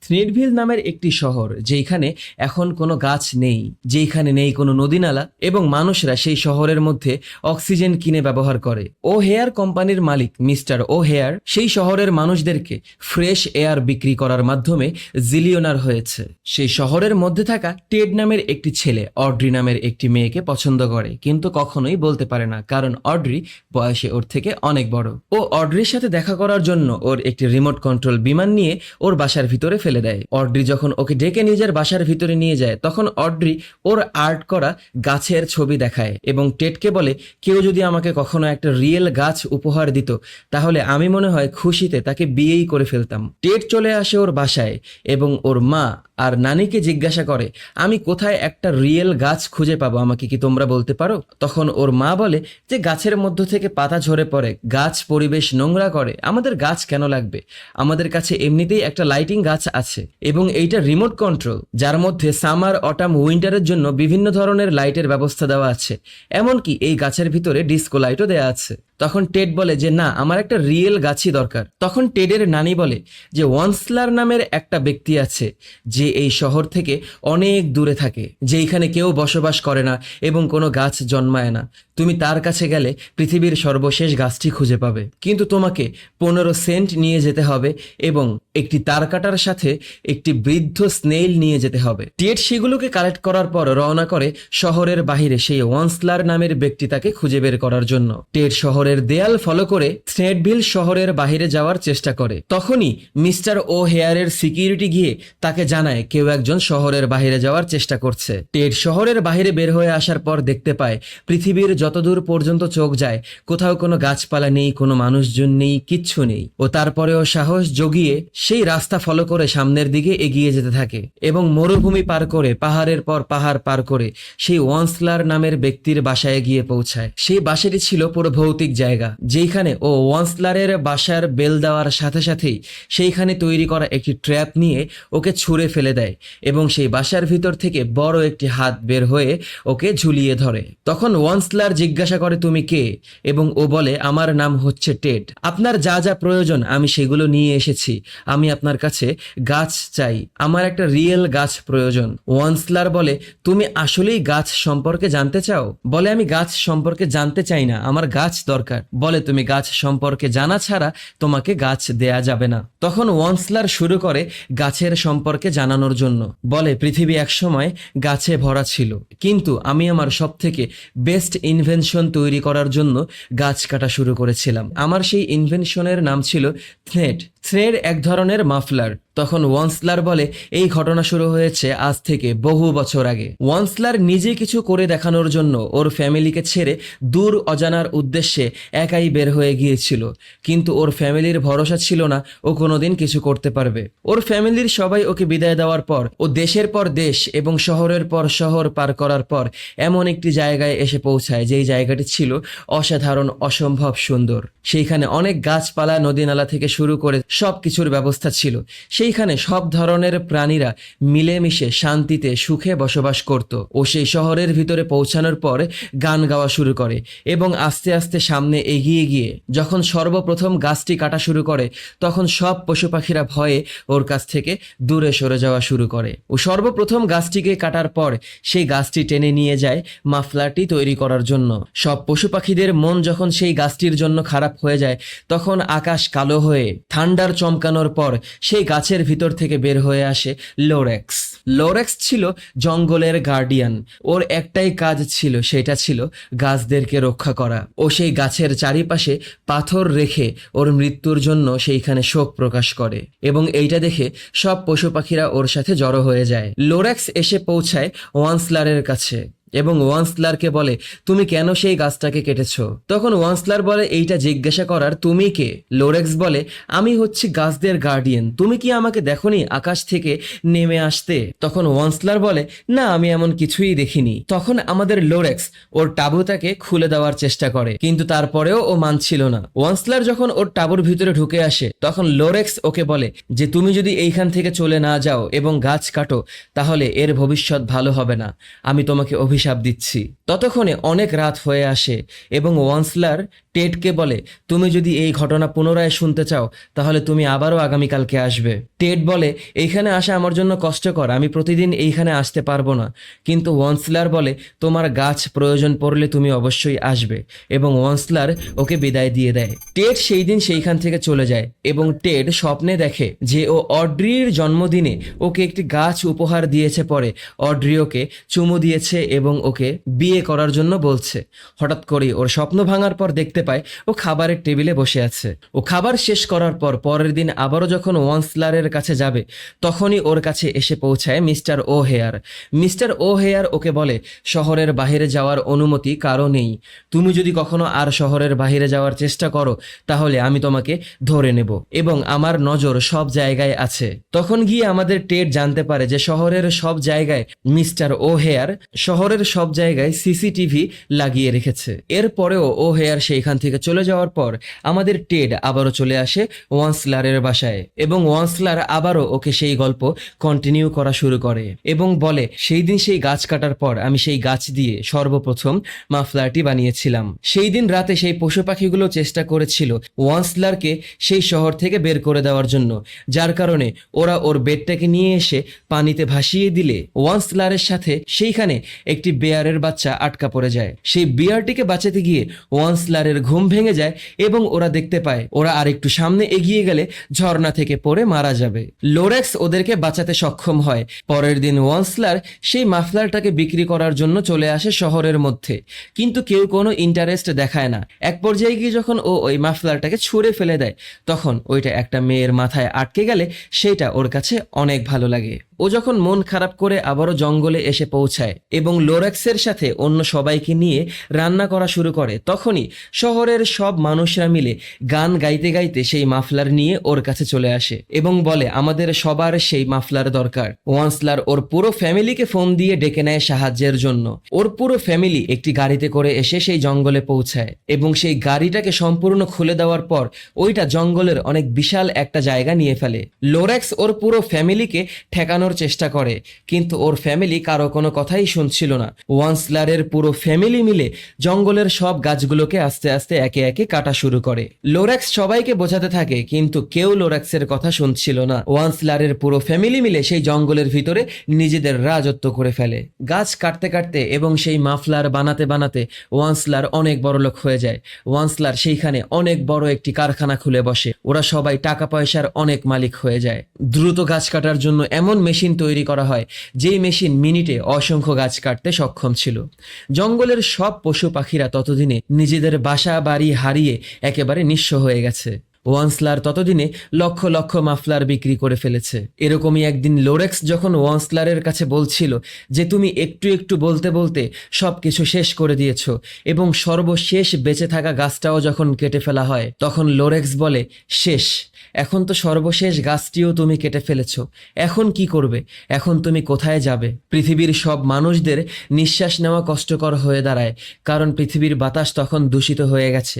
স্নেডভিল নামের একটি শহর যেখানে এখন কোনো গাছ নেই, যেখানে নেই কোনো নদীনালা এবং মানুষরা সেই শহরের মধ্যে অক্সিজেন কিনে ব্যবহার করে। ও হেয়ার কোম্পানির মালিক মিস্টার ও হেয়ার সেই শহরের মানুষদেরকে ফ্রেশ এয়ার বিক্রি করার মাধ্যমে জিলিয়নার হয়েছে। সেই শহরের মধ্যে থাকা টেড নামের একটি ছেলে অড্রি নামের একটি মেয়েকে পছন্দ করে, কিন্তু কখনোই বলতে পারে না, কারণ অড্রি বয়সে ওর থেকে অনেক বড়। ও অড্রির সাথে দেখা করার জন্য ওর একটি রিমোট কন্ট্রোল বিমান নিয়ে ওর বাসার ভিতরে ফেলে দেয়। অড্রি যখন ওকে ডেকে নিজের বাসার ভিতরে নিয়ে যায়, তখন অড্রি ওর আর্ট করা গাছের ছবি দেখায় এবং টেডকে বলে, কেউ যদি আমাকে কখনো একটা রিয়েল গাছ উপহার দিত তাহলে আমি মনে হয় খুশিতে তাকে বিয়েই করে ফেলতাম। টেড চলে আসে ওর বাসায় এবং ওর মা আর নানিকে জিজ্ঞাসা করে, আমি কোথায় একটা রিয়েল গাছ খুঁজে পাবো, আমাকে কি তোমরা বলতে পারো? তখন ওর মা বলে যে গাছের মধ্য থেকে পাতা ঝরে পড়ে, গাছ পরিবেশ নোংরা করে, আমাদের গাছ কেন লাগবে? আমাদের কাছে এমনিতেই একটা লাইটিং গাছ আছে এবং এইটা রিমোট কন্ট্রোল, যার মধ্যে সামার, অটাম, উইন্টারের জন্য বিভিন্ন ধরনের লাইটের ব্যবস্থা দেওয়া আছে, এমনকি এই গাছের ভিতরে ডিস্কো লাইটও দেওয়া আছে। তখন টেড বলে যে না, আমার একটা রিয়েল গাছই দরকার। তখন টেডের নানি বলে যে ওয়ান্সলার নামের একটা ব্যক্তি আছে যে এই শহর থেকে অনেক দূরে থাকে, যেইখানে কেউ বসবাস করে না এবং কোনো গাছ জন্মায় না। তুমি তার কাছে গেলে পৃথিবীর সর্বশেষ গাছটি খুঁজে পাবে, কিন্তু তোমাকে 15 সেন্ট নিয়ে যেতে হবে এবং একটি তার কাটার সাথে একটি বৃদ্ধ স্নেইল নিয়ে যেতে হবে। টেড সেগুলোকে কালেক্ট করার পর রওনা করে শহরের বাহিরে সেই ওয়ান্সলার নামের ব্যক্তি তাকে খুঁজে বের করার জন্য। টেড শহরের দেয়াল ফলো করে স্নেডভিল শহরের বাহিরে যাওয়ার চেষ্টা করে। তখনই মিস্টার ও হেয়ারের সিকিউরিটি গিয়ে তাকে জানায় কেউ একজন শহরের বাহিরে যাওয়ার চেষ্টা করছে। টেড শহরের বাহিরে বের হয়ে আসার পর দেখতে পায় পৃথিবীর যতদূর পর্যন্ত চোখ যায় কোথাও কোনো গাছপালা নেই, কোনো মানুষজন নেই, কিচ্ছু নেই। ও তারপরেও সাহস জগিয়ে সেই রাস্তা ফলো করে সামনের দিকে এগিয়ে যেতে থাকে এবং মরুভূমি পার করে পাহাড়ের পর পাহাড় পার করে সেই ওয়ান্সলার নামের ব্যক্তির বাসায় গিয়ে পৌঁছায়। সেই বাসাটি ছিল পুরো ভৌতিক জায়গা, যেখানে ও ওয়ান্সলারের বাসার বেল দেওয়ার সাথে সাথেই সেইখানে তৈরি করা একটি ট্র্যাপ নিয়ে ওকে ছুঁড়ে ফেলে দেয় এবং সেই বাসার ভিতর থেকে বড় একটি হাত বের হয়ে ওকে ঝুলিয়ে ধরে। তখন ওয়ান্সলার জিজ্ঞাসা করে তুমি কে, এবং ও বলে আমার নাম হচ্ছে টেড, আপনার যা যা প্রয়োজন আমি সেগুলো নিয়ে এসেছি, আমি আপনার কাছে গাছ চাই, আমার একটা রিয়েল গাছ প্রয়োজন। ওয়ান্সলার বলে তুমি আসলেই গাছ সম্পর্কে জানতে চাও? বলে আমি গাছ সম্পর্কে জানতে চাই না, আমার গাছ দরকার। বলে তুমি গাছ সম্পর্কে জানা ছাড়া তোমাকে গাছ দেয়া যাবে না। তখন ওয়ান্সলার শুরু করে গাছের সম্পর্কে জানানোর জন্য। বলে পৃথিবী একসময় গাছে ভরা ছিল, কিন্তু আমি আমার সব থেকে বেস্ট ইনভেনশন তৈরি করার জন্য গাছ কাটা শুরু করেছিলাম। আমার সেই ইনভেনশনের নাম ছিল থ্রেড। থ্রেড এক ধরনের মাফলার। তখন ওয়ান্সলার বলে এই ঘটনা শুরু হয়েছে আজ থেকে বহু বছর আগে। ওয়ান্সলার নিজে কিছু করে দেখানোর জন্য ওর ফ্যামিলিকে ছেড়ে দূর অজানার উদ্দেশ্যে একাই বের হয়ে গিয়েছিল, কিন্তু ওর ফ্যামিলির ভরসা ছিল না ও কোনোদিন কিছু করতে পারবে। ওর ফ্যামিলির সবাই ওকে বিদায় দেওয়ার পর ও দেশের পর দেশ এবং শহরের পর শহর পার করার পর এমন একটি জায়গায় এসে পৌঁছায় যেই জায়গাটি ছিল অসাধারণ, অসম্ভব সুন্দর। সেইখানে অনেক গাছপালা, নদীনালা থেকে শুরু করে সবকিছুর ব্যবস্থা ছিল। সেইখানে সব ধরনের প্রাণীরা মিলেমিশে শান্তিতে সুখে বসবাস করত। ও সেই শহরের ভিতরে পৌঁছানোর পর গান গাওয়া শুরু করে এবং আস্তে আস্তে সামনে এগিয়ে গিয়ে যখন সর্বপ্রথম গাছটি কাটা শুরু করে, তখন সব পশু পাখিরা ভয়ে ওর কাছ থেকে দূরে সরে যাওয়া শুরু করে। ও সর্বপ্রথম গাছটিকে কাটার পর সেই গাছটি টেনে নিয়ে যায় মাফলারটি তৈরি করার জন্য। সব পশু পাখিদের মন যখন সেই গাছটির জন্য খারাপ হয়ে যায়, তখন আকাশ কালো হয়ে থান্ডার চমকানোর পর সেই গাছের ভিতর থেকে বের হয়ে আসে লোরেক্স। লোরেক্স ছিল জঙ্গলের গার্ডিয়ান। ওর একটাই কাজ ছিল, সেটা ছিল গাছদেরকে রক্ষা করা। ও সেই গাছের চারিপাশে পাথর রেখে ওর মৃত্যুর জন্য সেইখানে শোক প্রকাশ করে এবং এইটা দেখে সব পশু পাখিরা ওর সাথে জড়ো হয়ে যায়। লোরেক্স এসে পৌঁছায় ওয়ান্সলারের কাছে এবং ওয়ান্সলারকে বলে তুমি কেন সেই গাছটাকে কেটেছো? তখন ওয়ান্সলার বলে এইটা জিজ্ঞাসা করার তুমি কে? লোরেক্স বলে আমি হচ্ছি গাছদের গার্ডিয়ান, তুমি কি আমাকে দেখোনি আকাশ থেকে নেমে আসতে? তখন ওয়ান্সলার বলে না, আমি এমন কিছুই দেখিনি। তখন আমাদের লোরেক্স ওর টাবুটাকে খুলে দেওয়ার চেষ্টা করে, কিন্তু তারপরেও ও মানছিল না। ওয়ান্সলার যখন ওর টাবুর ভিতরে ঢুকে আসে, তখন লোরেক্স ওকে বলে যে তুমি যদি এইখান থেকে চলে না যাও এবং গাছ কাটো, তাহলে এর ভবিষ্যৎ ভালো হবে না, আমি তোমাকে অভিশাপ দিচ্ছি। ততক্ষণে অনেক রাত হয়ে আসে এবং ওয়ান্সলার টেডকে বলে, তুমি যদি এই ঘটনা পুনরায় শুনতে চাও তাহলে তুমি আবারও আগামীকালকে আসবে। টেড বলে, এইখানে আসা আমার জন্য কষ্টকর, আমি প্রতিদিন এইখানে আসতে পারবো না। কিন্তু ওয়ান্সলার বলে, তোমার গাছ প্রয়োজন পড়লে তুমি অবশ্যই আসবে, এবং ওয়ান্সলার ওকে বিদায় দিয়ে দেয়। টেড সেই দিন সেইখান থেকে চলে যায় এবং টেড স্বপ্নে দেখে যে ও অড্রির জন্মদিনে ওকে একটি গাছ উপহার দিয়েছে। পরে অড্রি ওকে চুমু দিয়েছে এবং ওকে বিয়ে করার জন্য বলছে। হঠাৎ করেই ওর স্বপ্ন ভাঙার পর দেখতে পায় ও খাবারের টেবিলে বসে আছে। ও খাবার শেষ করার পর পরের দিন আবারও যখন ওয়ান্সলারের কাছে যাবে তখনই ওর কাছে এসে পৌঁছায় mister O hair. Mister O here okay বলে, শহরের বাইরে যাওয়ার অনুমতি কারো নেই। তুমি যদি কখনো আর শহরের বাইরে যাওয়ার চেষ্টা করো তাহলে আমি তোমাকে ধরে নেব এবং আমার নজর সব জায়গায় আছে। তখন গিয়ে আমাদের টেড জানতে পারে যে শহরের সব জায়গায় মিস্টার ও হেয়ার শহরের সব জায়গায় সিসিটিভি লাগিয়ে রেখেছে। এরপরেও ও হেয়ার সেইখান থেকে চলে যাওয়ার পর আমাদের টেড আবারও চলে আসে ওয়ান্সলারের বাসায় এবং ওয়ান্সলার আবারও ওকে সেই গল্প কন্টিনিউ করা শুরু করে এবং বলে, সেই দিন সেই গাছ কাটার পর আমি সেই গাছ দিয়ে সর্বপ্রথম মাফলারটি বানিয়েছিলাম। সেই দিন রাতে সেই পশু পাখিগুলো চেষ্টা করেছিল ওয়ান্সলারকে সেই শহর থেকে বের করে দেওয়ার জন্য, যার কারণে ওরা ওর বেডটাকে নিয়ে এসে পানিতে ভাসিয়ে দিলে ওয়ান্সলারের সাথে সেইখানে একটি বেয়ারের বাচ্চা আটকা পড়ে যায়। সেই বিয়ারটিকে বাঁচাতে গিয়ে ওয়ান্সলারের ঘুম ভেঙে যায় এবং ওরা দেখতে পায় ওরা আরেকটু সামনে এগিয়ে গেলে ঝর্ণা থেকে পড়ে মারা যাবে। লোরেক্স ওদেরকে বাঁচাতে সক্ষম হয়। পরের দিন ওয়ান্সলার সেই মাফলারটাকে বিক্রি করার জন্য চলে আসে শহরের মধ্যে, কিন্তু কেউ কোনো ইন্টারেস্ট দেখায় না। এক পর্যায়ে গিয়ে যখন ও ওই মাফলারটাকে ছুঁড়ে ফেলে দেয় তখন ওইটা একটা মেয়ের মাথায় আটকে গেলে সেটা ওর কাছে অনেক ভালো লাগে। ও যখন মন খারাপ করে আবারও জঙ্গলে এসে পৌঁছায় এবং লোরেক্সের সাথে অন্য সবাইকে নিয়ে রান্না করা শুরু করে, তখনই শহরের সব মানুষরা মিলে গান গাইতে গাইতে সেই মাফলার নিয়ে ওর কাছে চলে আসে এবং বলে, আমাদের সবার সেই মাফলার দরকার। ওয়ান্সলার ওর পুরো ফ্যামিলিকে ফোন দিয়ে ডেকে নেয় সাহায্যের জন্য। ওর পুরো ফ্যামিলি একটি গাড়িতে করে এসে সেই জঙ্গলে পৌঁছায় এবং সেই গাড়িটাকে সম্পূর্ণ খুলে দেওয়ার পর ওইটা জঙ্গলের অনেক বিশাল একটা জায়গা নিয়ে ফেলে। লোরেক্স ওর পুরো ফ্যামিলিকে ঠেকানোর চেষ্টা করে কিন্তু ওর ফ্যামিলি কারো কোনো কথাই শুনছিল না। ওয়ান্সলারের পুরো ফ্যামিলি মিলে জঙ্গলের সব গাছগুলোকে আস্তে আস্তে একে একে কাটা শুরু করে। লোরেক্স সবাইকে বোঝাতে থাকে কিন্তু কেউ লোরেক্সের কথা শুনছিল না। ওয়ান্সলারের পুরো ফ্যামিলি মিলে সেই জঙ্গলের ভিতরে নিজেদের রাজত্ব করে ফেলে। গাছ কাটতে কাটতে এবং সেই মাফলার বানাতে বানাতে ওয়ান্সলার অনেক বড় লোক হয়ে যায়। ওয়ান্সলার সেইখানে অনেক বড় একটি কারখানা খুলে বসে। ওরা সবাই টাকা পয়সার অনেক মালিক হয়ে যায়। দ্রুত গাছ কাটার জন্য এমন মেশিন তৈরি করা হয় যেই মেশিন মিনিটে অসংখ্য গাছ কাটতে সক্ষম ছিল। জঙ্গলের সব পশু পাখিরা ততদিনে নিজেদের বাসা বাড়ি হারিয়ে একেবারে নিঃস্ব হয়ে গেছে। ওয়ান্সলার ততদিনে লক্ষ লক্ষ মাফলার বিক্রি করে ফেলেছে। এরকমই একদিন লোরেক্স যখন ওয়ান্সলারের কাছে বলছিল যে তুমি একটু একটু বলতে বলতে সব কিছু শেষ করে দিয়েছ এবং সর্বশেষ বেঁচে থাকা গাছটাও যখন কেটে ফেলা হয় তখন লোরেক্স বলে, শেষ, এখন তো সর্বশেষ গাছটিও তুমি কেটে ফেলেছ, এখন কি করবে? এখন তুমি কোথায় যাবে? পৃথিবীর সব মানুষদের নিঃশ্বাস নেওয়া কষ্টকর হয়ে দাঁড়ায় কারণ পৃথিবীর বাতাস তখন দূষিত হয়ে গেছে।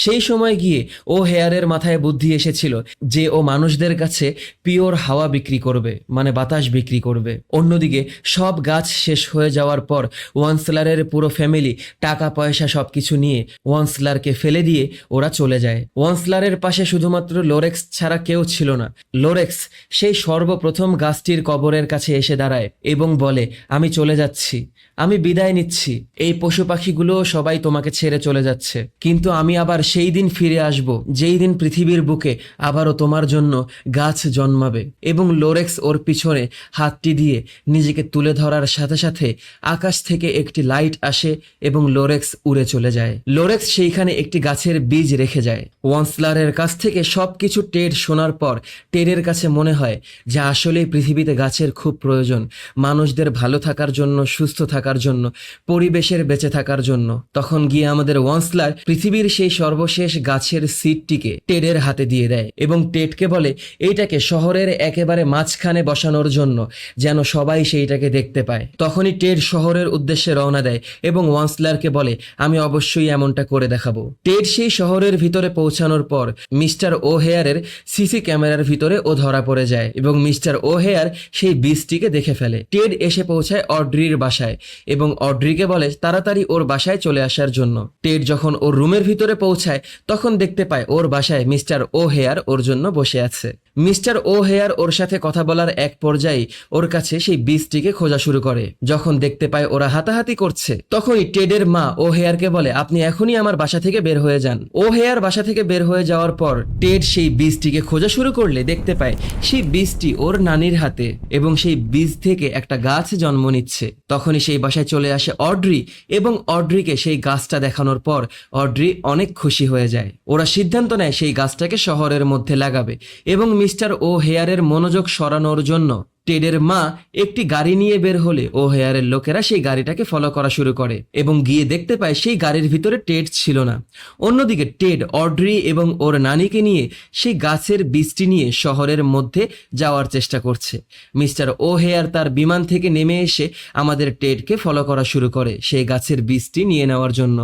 সেই সময় গিয়ে ও হেয়ারের মাথায় বুদ্ধি এসেছিল যে ও মানুষদের কাছে পিওর হাওয়া বিক্রি করবে, মানে বাতাস বিক্রি করবে। অন্যদিকে সব গাছ শেষ হয়ে যাওয়ার পর ওয়ান্সলারের পুরো ফ্যামিলি টাকা পয়সা সবকিছু নিয়ে ওয়ান্সলারকে ফেলে দিয়ে ওরা চলে যায়। ওয়ান্সলারের পাশে শুধুমাত্র লোরেক্স ছাড়া কেউ ছিল না। লোরেক্স সেই সর্বপ্রথম গাছটির কবরের কাছে এসে দাঁড়ায় এবং বলে, আমি চলে যাচ্ছি, আমি বিদায় নিচ্ছি। এই পশু পাখিগুলো সবাই তোমাকে ছেড়ে চলে যাচ্ছে, কিন্তু আমি আবার সেই দিন ফিরে আসব যেই দিন পৃথিবীর বুকে আবারও তোমার জন্য গাছ জন্মাবে। এবং লোরেক্স ওর পিছনে হাতটি দিয়ে নিজেকে তুলে ধরার সাথে সাথে আকাশ থেকে একটি লাইট আসে এবং লোরেক্স উড়ে চলে যায়। লোরেক্স সেইখানে একটি গাছের বীজ রেখে যায়। ওয়ান্সলারের কাছ থেকে সবকিছু টেড শোনার পর টেডের কাছে মনে হয় যে আসলেই পৃথিবীতে গাছের খুব প্রয়োজন, মানুষদের ভালো থাকার জন্য, সুস্থ থাকার জন্য, পরিবেশের বেঁচে থাকার জন্য। তখন গিয়ে আমাদের ওয়ান্সলার পৃথিবীর সেই সর্বশেষ গাছের সিডটিকে টেড টেডের হাতে দিয়ে দেয় এবং টেডকে বলে এইটাকে শহরের একেবারে মাঝখানে বসানোর জন্য, যেন সবাই সেইটাকে দেখতে পায়। তখনই টেড শহরের উদ্দেশ্যে রওনা দেয় এবং ওয়ান্সলারকে বলে আমি অবশ্যই এমনটা করে দেখাবো। টেড সেই শহরের ভিতরে পৌঁছানোর পর মিস্টার ওহেয়ারের সিসি ক্যামেরার ভিতরে ও ধরা পড়ে যায় এবং মিস্টার ওহেয়ার সেই বীজটিকে দেখে ফেলে। টেড এসে পৌঁছায় অড্রির বাসায় এবং অড্রিকে বলে তাড়াতাড়ি ওর বাসায় চলে আসার জন্য। টেড যখন ওর রুমের ভিতরে পৌঁছায় তখন দেখতে পায় ওর বাসায় মিস্টার ওহেয়ার ওর জন্য বসে আছে। মিস্টার ওহেয়ার ওর সাথে কথা বলার এক পর্যায়ে ওর কাছে সেই বীজটিকে খোঁজা শুরু করে। যখন দেখতে পায় ওরা হাতাহাতি করছে তখনই টেডের মা ওহেয়ারকে বলে আপনি এখনই আমার বাসা থেকে বের হয়ে যান। ওহেয়ার বাসা থেকে বের হয়ে যাওয়ার পর টেড সেই বীজটিকে খোঁজা শুরু করলে দেখতে পায় সেই বীজটি ওর নানির হাতে এবং সেই বীজ থেকে একটা গাছ জন্ম নিচ্ছে। তখনই সেই বাসায় চলে আসে অড্রি এবং অড্রিকে সেই গাছটা দেখানোর পর অড্রি অনেক খুশি হয়ে যায়। ওরা সিদ্ধান্ত নেয় সেই গাছটাকে শহরের মধ্যে লাগাবে এবং মিস্টার ওহেয়ারের মনোযোগ সরানোর জন্য টেডের মা একটি গাড়ি নিয়ে বের হলে ওহেয়ারের লোকেরা সেই গাড়িটাকে ফলো করা শুরু করে এবং গিয়ে দেখতে পায় সেই গাড়ির ভিতরে টেড ছিল না। অন্যদিকে টেড অড্রি এবং ওর নানিকে নিয়ে সেই গাছের বীজটি নিয়ে শহরের মধ্যে যাওয়ার চেষ্টা করছে। মিস্টার ওহেয়ার তার বিমান থেকে নেমে এসে আমাদের টেডকে ফলো করা শুরু করে সেই গাছের বীজটি নিয়ে নেওয়ার জন্য।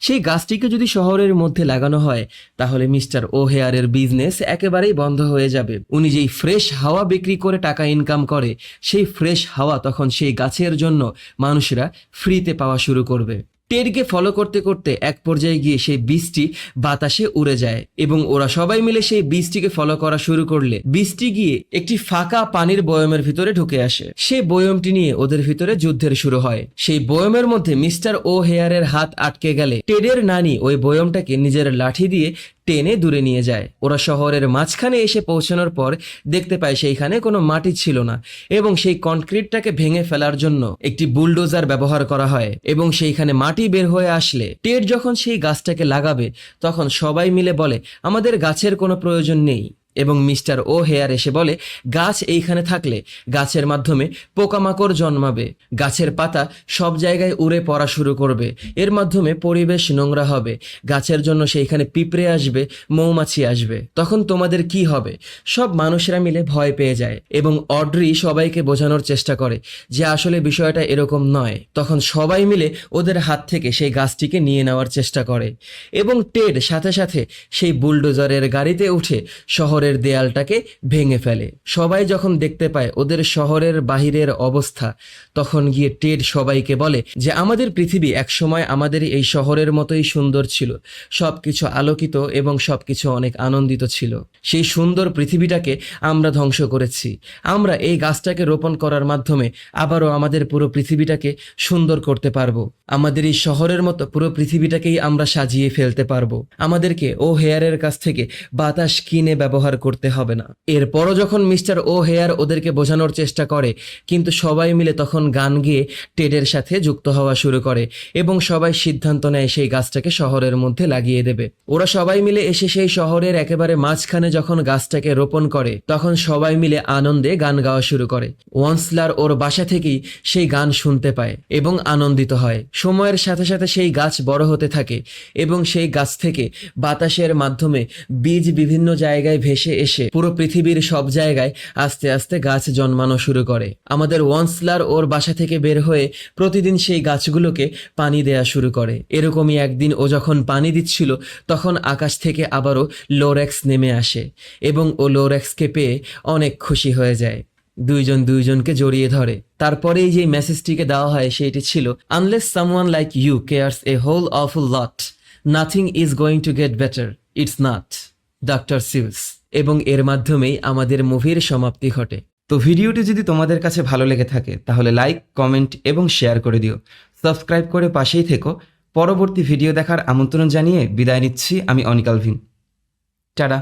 সেই গাছটিকে যদি শহরের মধ্যে লাগানো হয় তাহলে মিস্টার ওহেয়ারের বিজনেস একেবারেই বন্ধ হয়ে যাবে। উনি যেই ফ্রেশ হাওয়া বিক্রি করে টাকা ইনকাম করে সেই ফ্রেশ হাওয়া তখন সেই গাছের জন্য মানুষরা ফ্রিতে পাওয়া শুরু করবে। টেডকে ফলো করতে করতে এক পর্যায়ে গিয়ে সেই বীজটি বাতাসে উড়ে যায় এবং ওরা সবাই মিলে সেই বীজটিকে ফলো করা শুরু করলে বীজটি গিয়ে একটি ফাঁকা পানির বয়মের ভিতরে ঢুকে আসে। সেই বয়মটি নিয়ে ওদের ভিতরে যুদ্ধের শুরু হয়। সেই বয়মের মধ্যে মিস্টার ওহেয়ারের হাত আটকে গেলে টেডের নানি ওই বয়মটাকে নিজের লাঠি দিয়ে টেনে দূরে নিয়ে যায়। ওরা শহরের মাঝখানে এসে পৌঁছানোর পর দেখতে পায় সেইখানে কোনো মাটি ছিল না এবং সেই কনক্রিটটাকে ভেঙে ফেলার জন্য একটি বুলডোজার ব্যবহার করা হয় এবং সেইখানে মাটি বের হয়ে আসলে টেড যখন সেই গাছটাকে লাগাবে তখন সবাই মিলে বলে আমাদের গাছের কোনো প্রয়োজন নেই এবং মিস্টার ওহেয়ার এসে বলে গাছ এইখানে থাকলে গাছের মাধ্যমে পোকামাকড় জন্মাবে, গাছের পাতা সব জায়গায় উড়ে পড়া শুরু করবে, এর মাধ্যমে পরিবেশ নোংরা হবে, গাছের জন্য সেইখানে পিঁপড়ে আসবে, মৌমাছি আসবে, তখন তোমাদের কি হবে? সব মানুষেরা মিলে ভয় পেয়ে যায় এবং অড্রি সবাইকে বোঝানোর চেষ্টা করে যে আসলে বিষয়টা এরকম নয়। তখন সবাই মিলে ওদের হাত থেকে সেই গাছটিকে নিয়ে নেওয়ার চেষ্টা করে এবং টেড সাথে সাথে সেই বুলডোজারের গাড়িতে উঠে শহরের দেয়ালটাকে ভেঙে ফেলে। সবাই যখন দেখতে পায় ওদের শহরের বাহিরের অবস্থা তখন গিয়ে টেড সবাইকে বলে যে আমাদের পৃথিবী একসময় আমাদের এই শহরের মতোই সুন্দর ছিল, সবকিছু আলোকিত এবং সবকিছু অনেক আনন্দিত ছিল। সেই সুন্দর পৃথিবীটাকে আমরা ধ্বংস করেছি। আমরা এই গাছটাকে রোপণ করার মাধ্যমে আবারও আমাদের পুরো পৃথিবীটাকে সুন্দর করতে পারবো। আমাদের এই শহরের মতো পুরো পৃথিবীটাকেই আমরা সাজিয়ে ফেলতে পারবো। আমাদেরকে ওহেয়ারের কাছ থেকে বাতাস কিনে ব্যবহার করতে হবে না। এরপরও যখন মিস্টার ওহেয়ার ওদেরকে বোঝানোর চেষ্টা করে কিন্তু সবাই মিলে তখন গান গেয়ে টেডের সাথে যুক্ত হওয়া শুরু করে এবং সবাই সিদ্ধান্ত নেয় সেই গাছটাকে শহরের মধ্যে লাগিয়ে দেবে। ওরা সবাই মিলে এসে সেই শহরের একেবারে মাঝখানে যখন গাছটাকে রোপণ করে তখন সবাই মিলে আনন্দে গান গাওয়া শুরু করে। ওয়ান্সলার ওর বাসা থেকেই সেই গান শুনতে পায় এবং আনন্দিত হয়। সময়ের সাথে সাথে সেই গাছ বড় হতে থাকে এবং সেই গাছ থেকে বাতাসের মাধ্যমে বীজ বিভিন্ন জায়গায় ভেসে এসে পুরো পৃথিবীর সব জায়গায় আস্তে আস্তে গাছ জন্মানো শুরু করে। আমাদের ওয়ান্সলার ওর বাসা থেকে বের হয়ে প্রতিদিন সেই গাছগুলোকে পানি দেয়া শুরু করে। এরকমই একদিন ও যখন পানি দিচ্ছিল তখন আকাশ থেকে আবারও লোরেক্স নেমে আসে এবং ও লোরেক্সকে পেয়ে অনেক খুশি হয়ে যায়। দুইজন দুইজনকে জড়িয়ে ধরে। তারপরেই যে মেসেজটিকে দেওয়া হয় সেটি ছিল unless someone like you cares a whole awful lot nothing is going to get better, it's not. Doctor Seuss. এবং এর মাধ্যমেই আমাদের মুভির সমাপ্তি ঘটে। তো ভিডিওটি যদি তোমাদের কাছে ভালো লেগে থাকে তাহলে লাইক, কমেন্ট এবং শেয়ার করে দিও। সাবস্ক্রাইব করে পাশেই থেকো। পরবর্তী ভিডিও দেখার আমন্ত্রণ জানিয়ে বিদায় নিচ্ছি আমি অনিক আলভিন। টাটা।